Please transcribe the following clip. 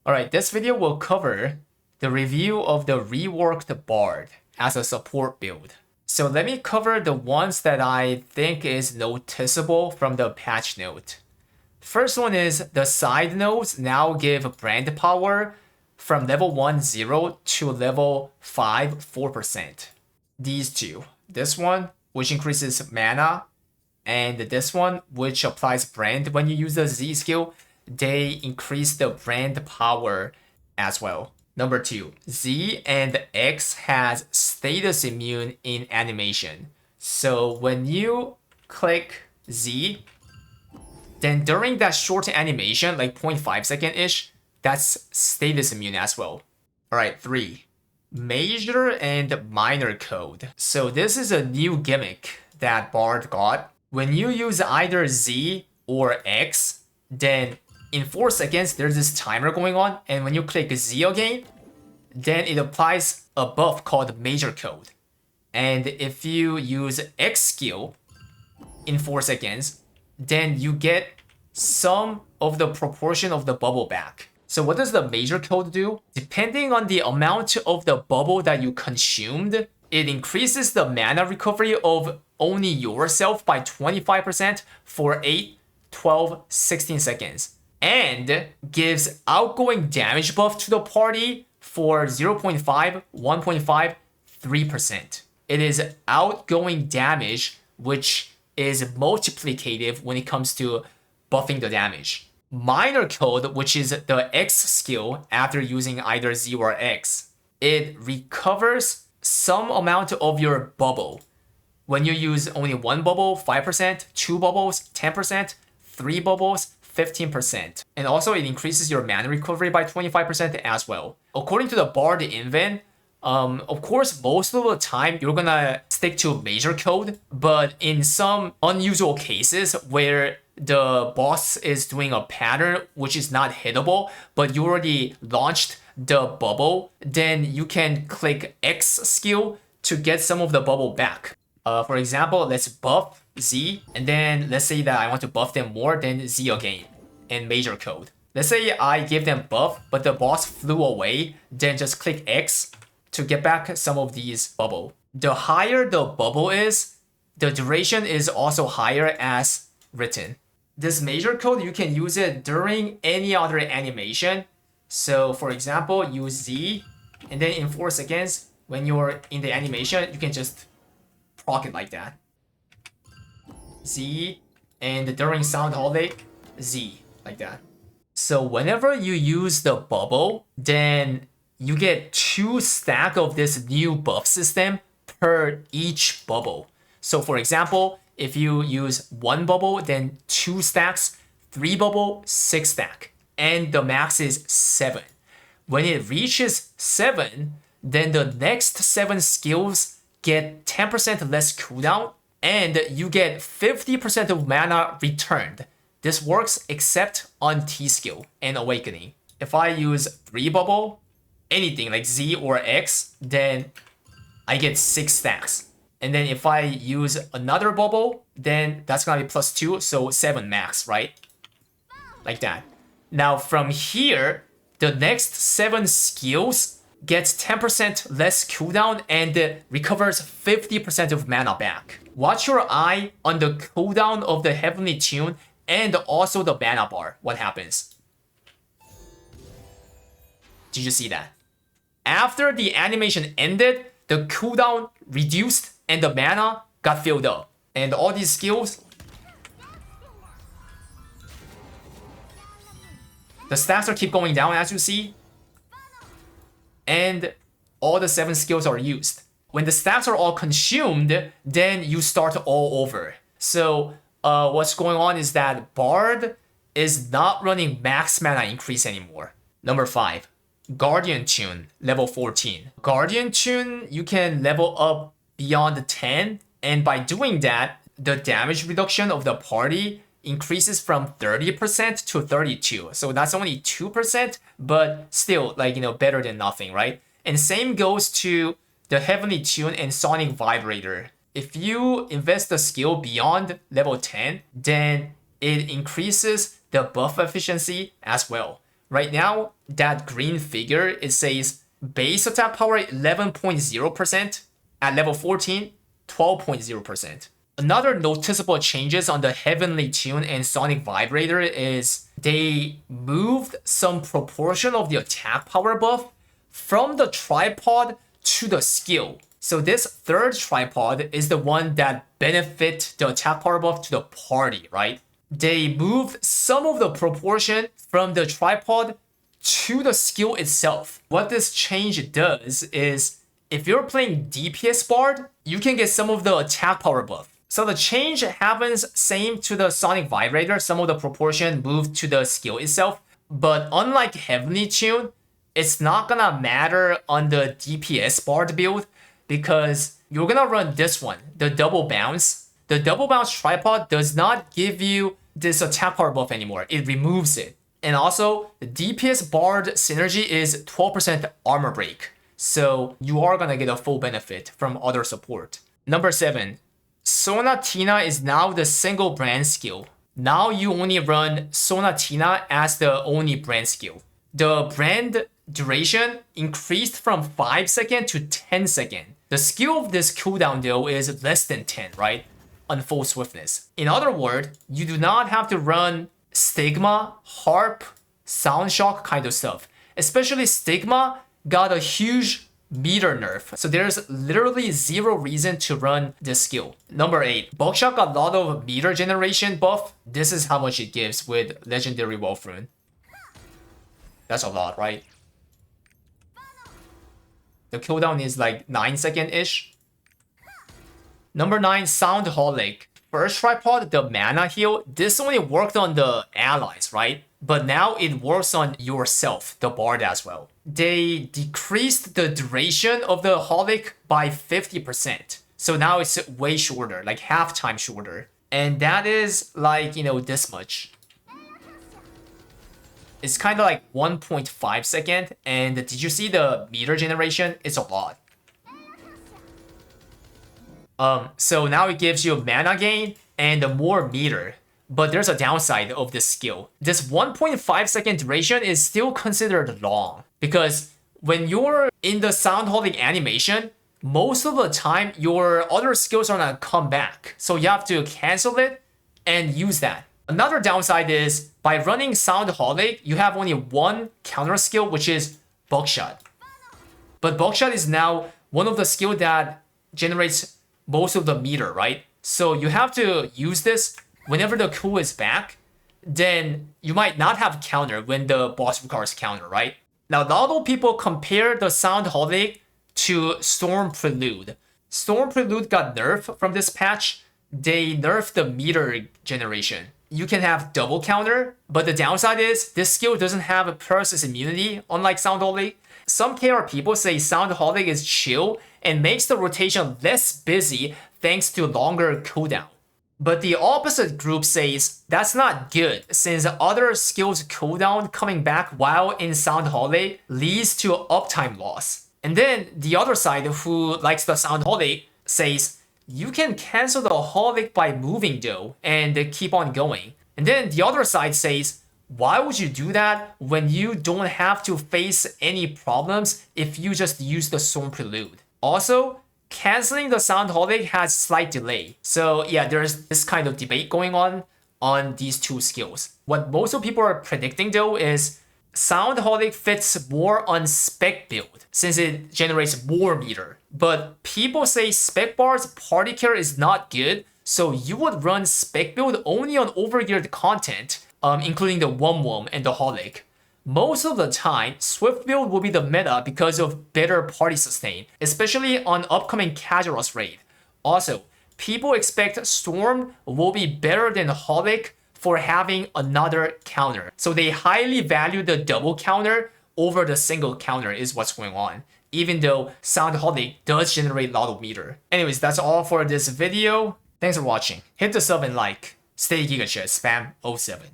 Alright, this video will cover the review of the reworked Bard as a support build. So let me cover the ones that I think is noticeable from the patch note. First one is the side nodes now give brand power from level 1 0 to level 5 4%. These two. This one, which increases mana, and this one, which applies brand when you use the Z skill, they increase the brand power as well. Number 2, Z and X has status immune in animation. So when you click Z, then during that short animation, like 0.5 second-ish, that's status immune as well. Alright, 3. Major and minor code. So this is a new gimmick that Bard got. When you use either Z or X, then in 4 seconds, there's this timer going on, and when you click Z again, then it applies a buff called major code. And if you use X skill in 4 seconds, then you get some of the proportion of the bubble back. So what does the major code do? Depending on the amount of the bubble that you consumed, it increases the mana recovery of only yourself by 25% for 8, 12, 16 seconds. And gives outgoing damage buff to the party for 0.5, 1.5, 3%. It is outgoing damage, which is multiplicative when it comes to buffing the damage. Minor code, which is the X skill after using either Z or X, it recovers some amount of your bubble. When you use only one bubble, 5%, 2 bubbles, 10%, 3 bubbles, 15%. And also it increases your mana recovery by 25% as well. According to the Bard Invent, of course, most of the time you're gonna stick to major code, but in some unusual cases where the boss is doing a pattern which is not hittable, but you already launched the bubble, then you can click X skill to get some of the bubble back. For example, let's buff Z, and then let's say that I want to buff them more, then Z again, and major code. Let's say I give them buff, but the boss flew away, then just click X to get back some of these bubble. The higher the bubble is, the duration is also higher as written. This major code, you can use it during any other animation. So for example, use Z, and then in 4 seconds, when you're in the animation, you can just proc it like that. Z, and during sound holic, Z, like that. So whenever you use the bubble, then you get 2 stacks of this new buff system per each bubble. So for example, if you use 1 bubble, then 2 stacks, 3 bubble, 6 stack. And the max is 7. When it reaches 7, then the next 7 skills get 10% less cooldown, and you get 50% of mana returned. This works except on T skill and Awakening. If I use 3 bubble, anything like Z or X, then I get 6 stacks. And then if I use another bubble, then that's gonna be +2, so 7 max, right? Like that. Now from here, the next 7 skills gets 10% less cooldown and recovers 50% of mana back. Watch your eye on the cooldown of the Heavenly Tune and also the mana bar. What happens? Did you see that? After the animation ended, the cooldown reduced and the mana got filled up. And all these skills, the stats are keep going down as you see. And all the 7 skills are used. When the stats are all consumed, then you start all over. So what's going on is that Bard is not running max mana increase anymore. Number 5. Guardian Tune, level 14. Guardian Tune, you can level up beyond 10, and by doing that, the damage reduction of the party increases from 30% to 32%. So that's only 2%, but still, better than nothing, right? And same goes to the Heavenly Tune and Sonic Vibrator. If you invest the skill beyond level 10, then it increases the buff efficiency as well. Right now, that green figure, it says base attack power 11.0%, at level 14, 12.0%. Another noticeable changes on the Heavenly Tune and Sonic Vibrator is they moved some proportion of the attack power buff from the tripod to the skill. So this third tripod is the one that benefit the attack power buff to the party, right? They moved some of the proportion from the tripod to the skill itself. What this change does is if you're playing DPS Bard, you can get some of the attack power buff. So the change happens same to the Sonic Vibrator, some of the proportion moved to the skill itself. But unlike Heavenly Tune, it's not gonna matter on the DPS Bard build because you're gonna run this one, the double bounce. The double bounce tripod does not give you this attack power buff anymore. It removes it. And also, the DPS Bard synergy is 12% armor break. So you are gonna get a full benefit from other support. Number 7. Sonatina is now the single brand skill. Now you only run Sonatina as the only brand skill. The brand duration increased from 5 seconds to 10 seconds. The skill of this cooldown though is less than 10, right? On full swiftness. In other words, you do not have to run Stigma, Harp, Sound Shock kind of stuff. Especially Stigma got a huge meter nerf. So there's literally zero reason to run this skill. Number 8. Buckshot got a lot of meter generation buff. This is how much it gives with Legendary Wolf Rune. That's a lot, right? The cooldown is like 9 seconds-ish. Number 9, Sound Holic. First tripod, the mana heal, this only worked on the allies, right? But now it works on yourself, the bard as well. They decreased the duration of the holic by 50%. So now it's way shorter, like half time shorter. And that is like, this much. It's kind of like 1.5 seconds. And did you see the meter generation? It's a lot. So now it gives you mana gain and more meter. But there's a downside of this skill. This 1.5 second duration is still considered long. Because when you're in the Sound Holic animation, most of the time your other skills are gonna come back. So you have to cancel it and use that. Another downside is by running Sound Holic, you have only one counter skill, which is Buckshot. But Buckshot is now one of the skills that generates most of the meter, right? So you have to use this whenever the cool is back. Then you might not have counter when the boss requires counter, right? Now, a lot of people compare the Sound Holic to Storm Prelude. Storm Prelude got nerfed from this patch. They nerfed the meter generation. You can have double counter, but the downside is this skill doesn't have a paralysis immunity, unlike Sound Holic. Some KR people say Sound Holic is chill and makes the rotation less busy thanks to longer cooldown. But the opposite group says that's not good since other skills cooldown coming back while in Sound Holic leads to uptime loss. And then the other side who likes the Sound Holic says you can cancel the Holic by moving though and keep on going. And then the other side says why would you do that when you don't have to face any problems if you just use the Storm Prelude? Also, canceling the Sound Holic has slight delay. So yeah, there's this kind of debate going on these two skills. What most of people are predicting though is Sound Holic fits more on spec build since it generates more meter. But people say spec bars party care is not good, so you would run spec build only on overgeared content, including the Wum and the Holic. Most of the time, Swift build will be the meta because of better party sustain, especially on upcoming Kageros raid. Also, people expect Storm will be better than Holic for having another counter. So they highly value the double counter over the single counter is what's going on, even though Sound Holic does generate a lot of meter. Anyways, that's all for this video. Thanks for watching. Hit the sub and like. Stay Giga Chat, spam 07.